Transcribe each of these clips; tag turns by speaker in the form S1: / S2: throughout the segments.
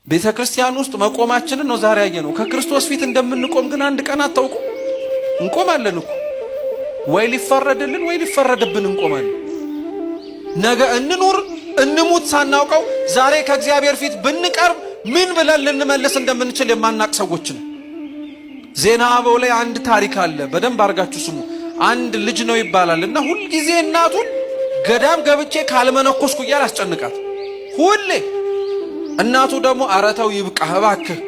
S1: ቤተክርስቲያን ውስጥ መቆማችንን ነው ዛሬ ያየነው። ከክርስቶስ ፊት እንደምንቆም ግን አንድ ቀን አታውቁ። እንቆማለን እኮ ወይ ሊፈረድልን ወይ ሊፈረድብን እንቆማለን። ነገ እንኑር እንሙት ሳናውቀው ዛሬ ከእግዚአብሔር ፊት ብንቀርብ ምን ብለን ልንመልስ እንደምንችል የማናቅ ሰዎች ነው። ዜና አበው ላይ አንድ ታሪክ አለ፣ በደንብ አድርጋችሁ ስሙ። አንድ ልጅ ነው ይባላል እና ሁል ጊዜ እናቱን ገዳም ገብቼ ካልመነኮስኩ እያለ አስጨንቃት ሁሌ። እናቱ ደግሞ አረተው ይብቃህ እባክህ፣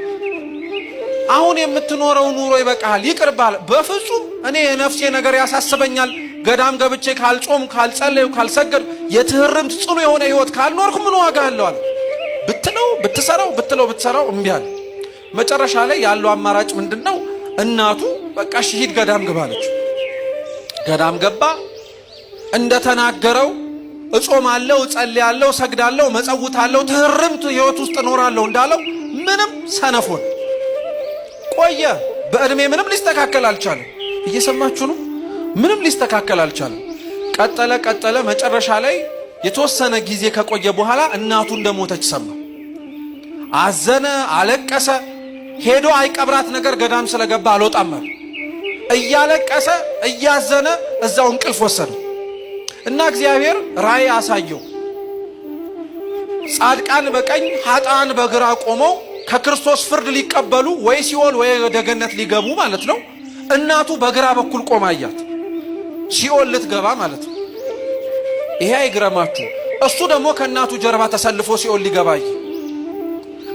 S1: አሁን የምትኖረው ኑሮ ይበቃል ይቅርባል። በፍጹም እኔ የነፍሴ ነገር ያሳስበኛል። ገዳም ገብቼ ካልጾም ካልጸለዩ ካልሰገድ የትህርምት ጽኑ የሆነ ህይወት ካልኖርኩ ምን ዋጋ አለው አለ። ብትለው ብትሰራው እምቢ አለ። መጨረሻ ላይ ያለው አማራጭ ምንድነው? እናቱ በቃ ሂድ ገዳም ግባለች። ገዳም ገባ። እንደተናገረው እጾማለሁ፣ እጸልያለሁ፣ ሰግዳለሁ፣ መጸውታለሁ፣ ትህርምት ህይወት ውስጥ እኖራለሁ እንዳለው ምንም ሰነፎን ቆየ። በእድሜ ምንም ሊስተካከል አልቻለም። እየሰማችሁ ነው? ምንም ሊስተካከል አልቻለም። ቀጠለ። መጨረሻ ላይ የተወሰነ ጊዜ ከቆየ በኋላ እናቱ እንደሞተች ሰማ። አዘነ፣ አለቀሰ። ሄዶ አይቀብራት ነገር ገዳም ስለገባ አልወጣም። እያለቀሰ እያዘነ እዛው እንቅልፍ ወሰደ እና እግዚአብሔር ራእይ አሳየው። ጻድቃን በቀኝ ኃጥአን በግራ ቆመው ከክርስቶስ ፍርድ ሊቀበሉ ወይ ሲኦል ወይ ወደ ገነት ሊገቡ ማለት ነው። እናቱ በግራ በኩል ቆማ አያት፣ ሲኦል ልትገባ ማለት ነው። ይሄ አይግረማችሁ። እሱ ደግሞ ከእናቱ ጀርባ ተሰልፎ ሲኦል ሊገባ አየ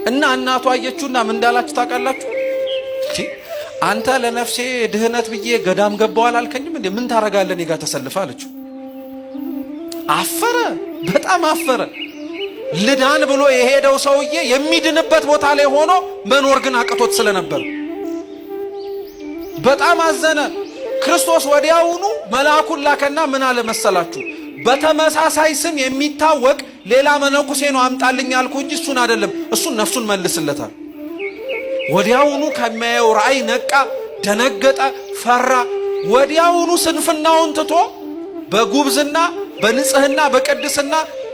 S1: እና እናቱ አየችውና ምን እንዳላችሁ ታውቃላችሁ? አንተ ለነፍሴ ድህነት ብዬ ገዳም ገባው አላልከኝም እንዴ? ምን ታረጋለህ እኔ ጋር ተሰልፈ አለችው። አፈረ፣ በጣም አፈረ። ልዳን ብሎ የሄደው ሰውዬ የሚድንበት ቦታ ላይ ሆኖ መኖር ግን አቅቶት ስለነበር በጣም አዘነ። ክርስቶስ ወዲያውኑ መልአኩን ላከና ምን አለ መሰላችሁ? በተመሳሳይ ስም የሚታወቅ ሌላ መነኩሴ ነው አምጣልኝ አልኩ እንጂ እሱን አይደለም፣ እሱን ነፍሱን መልስለታል። ወዲያውኑ ከሚያየው ራእይ ነቃ፣ ደነገጠ፣ ፈራ። ወዲያውኑ ስንፍናውን ትቶ በጉብዝና በንጽህና በቅድስና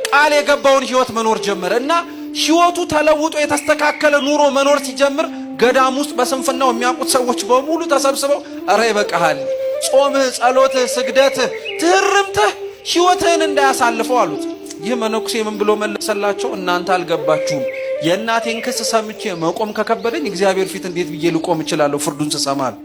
S1: ቃል የገባውን ህይወት መኖር ጀመረ እና ህይወቱ ተለውጦ የተስተካከለ ኑሮ መኖር ሲጀምር ገዳም ውስጥ በስንፍናው የሚያውቁት ሰዎች በሙሉ ተሰብስበው እረ ይበቃሃል፣ ጾምህ፣ ጸሎትህ፣ ስግደትህ፣ ትህርምትህ ህይወትህን እንዳያሳልፈው አሉት። ይህ መነኩሴ ምን ብሎ መለሰላቸው? እናንተ አልገባችሁም። የእናቴን ክስ ሰምቼ መቆም ከከበደኝ እግዚአብሔር ፊት እንዴት ብዬ ልቆም እችላለሁ ፍርዱን ስሰማል?